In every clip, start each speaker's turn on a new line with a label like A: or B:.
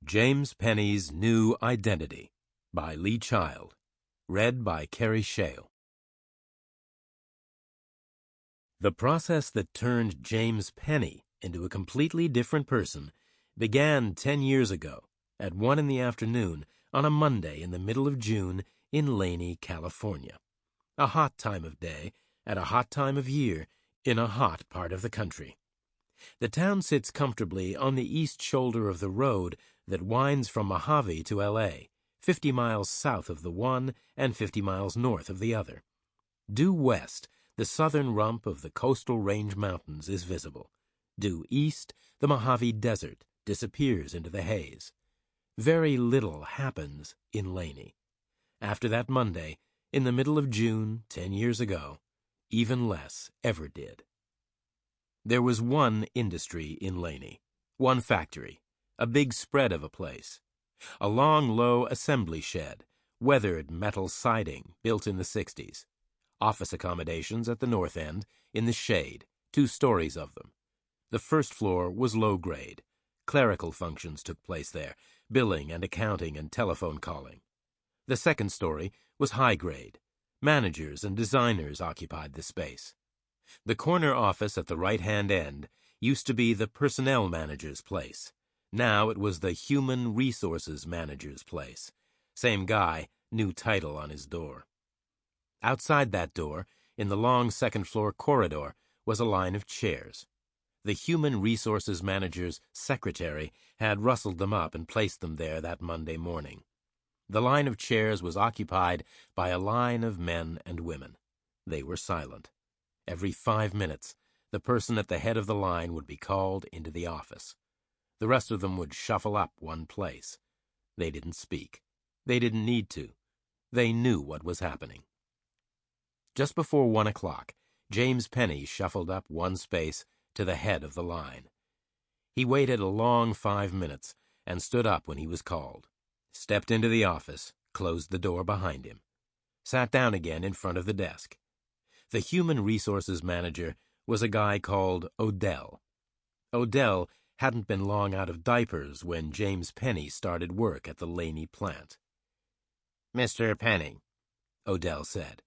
A: James Penney's New Identity by Lee Child. Read by Kerry Shale. The process that turned James Penney into a completely different person began 10 years ago at 1 in the afternoon on a Monday in the middle of June in Laney, California. A hot time of day at a hot time of year in a hot part of the country. The town sits comfortably on the east shoulder of the road that winds from Mojave to L.A., 50 miles south of the one and 50 miles north of the other. Due west, the southern rump of the Coastal Range Mountains is visible. Due east, the Mojave Desert disappears into the haze. Very little happens in Laney. After that Monday, in the middle of June 10 years ago, even less ever did. There was one industry in Laney, one factory, a big spread of a place. A long, low assembly shed, weathered metal siding built in the 60s. Office accommodations at the north end, in the shade, 2 stories of them. The first floor was low grade. Clerical functions took place there, billing and accounting and telephone calling. The second story was high grade. Managers and designers occupied the space. The corner office at the right-hand end used to be the personnel manager's place. Now it was the human resources manager's place. Same guy, new title on his door. Outside that door, in the long second-floor corridor, was a line of chairs. The human resources manager's secretary had rustled them up and placed them there that Monday morning. The line of chairs was occupied by a line of men and women. They were silent. Every 5 minutes, the person at the head of the line would be called into the office. The rest of them would shuffle up one place. They didn't speak. They didn't need to. They knew what was happening. Just before 1 o'clock, James Penney shuffled up one space to the head of the line. He waited a long 5 minutes and stood up when he was called, stepped into the office, closed the door behind him, sat down again in front of the desk. The human resources manager was a guy called Odell. Odell hadn't been long out of diapers when James Penney started work at the Laney plant. "Mr. Penney," Odell said.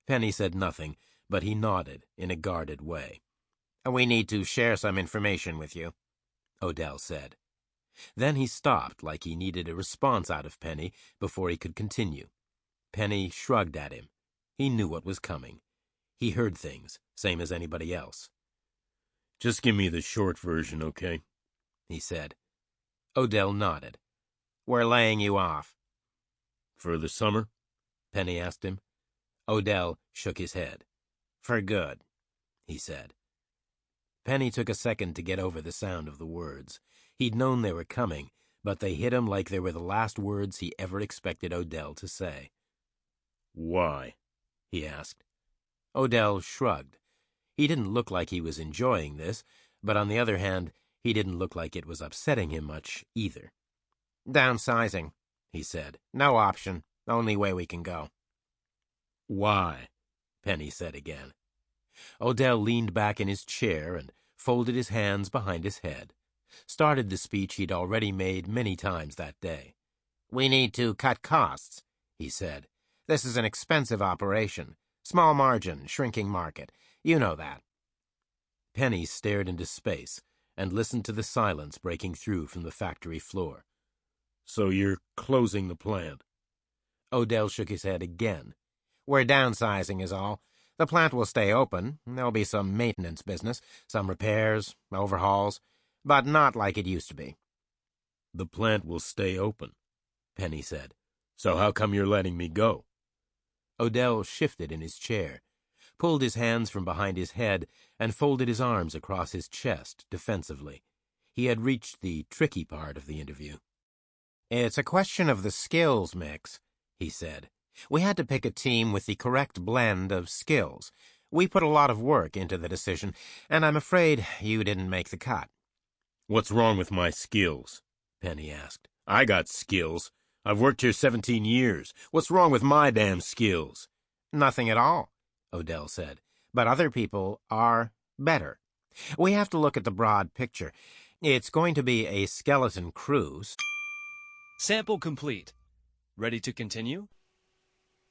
A: Penney said nothing, but he nodded in a guarded way. "We need to share some information with you," Odell said. Then he stopped like he needed a response out of Penney before he could continue. Penney shrugged at him. He knew what was coming. He heard things, same as anybody else. "Just give me the short version, okay?" he said. Odell nodded. "We're laying you off." "For the summer?" Penney asked him. Odell shook his head. "For good," he said. Penney took a second to get over the sound of the words. He'd known they were coming, but they hit him like they were the last words he ever expected Odell to say. "Why?" he asked. Odell shrugged. He didn't look like he was enjoying this, but on the other hand, he didn't look like it was upsetting him much either. "Downsizing," he said. "No option. Only way we can go." "Why?" Penney said again. Odell leaned back in his chair and folded his hands behind his head. Started the speech he'd already made many times that day. "We need to cut costs," he said. "This is an expensive operation. Small margin, shrinking market. You know that." Penney stared into space and listened to the silence breaking through from the factory floor. "So you're closing the plant?" Odell shook his head again. "We're downsizing is all. The plant will stay open. There'll be some maintenance business, some repairs, overhauls, but not like it used to be." "The plant will stay open," Penney said. "So how come you're letting me go?" Odell shifted in his chair, pulled his hands from behind his head, and folded his arms across his chest defensively. He had reached the tricky part of the interview. "It's a question of the skills mix," he said. "We had to pick a team with the correct blend of skills. We put a lot of work into the decision, and I'm afraid you didn't make the cut." "What's wrong with my skills?" Penney asked. "I got skills. I've worked here 17 years. What's wrong with my damn skills?" "Nothing at all," Odell said. "But other people are better. We have to look at the broad picture. It's going to be a skeleton crew."
B: Sample complete. Ready to continue?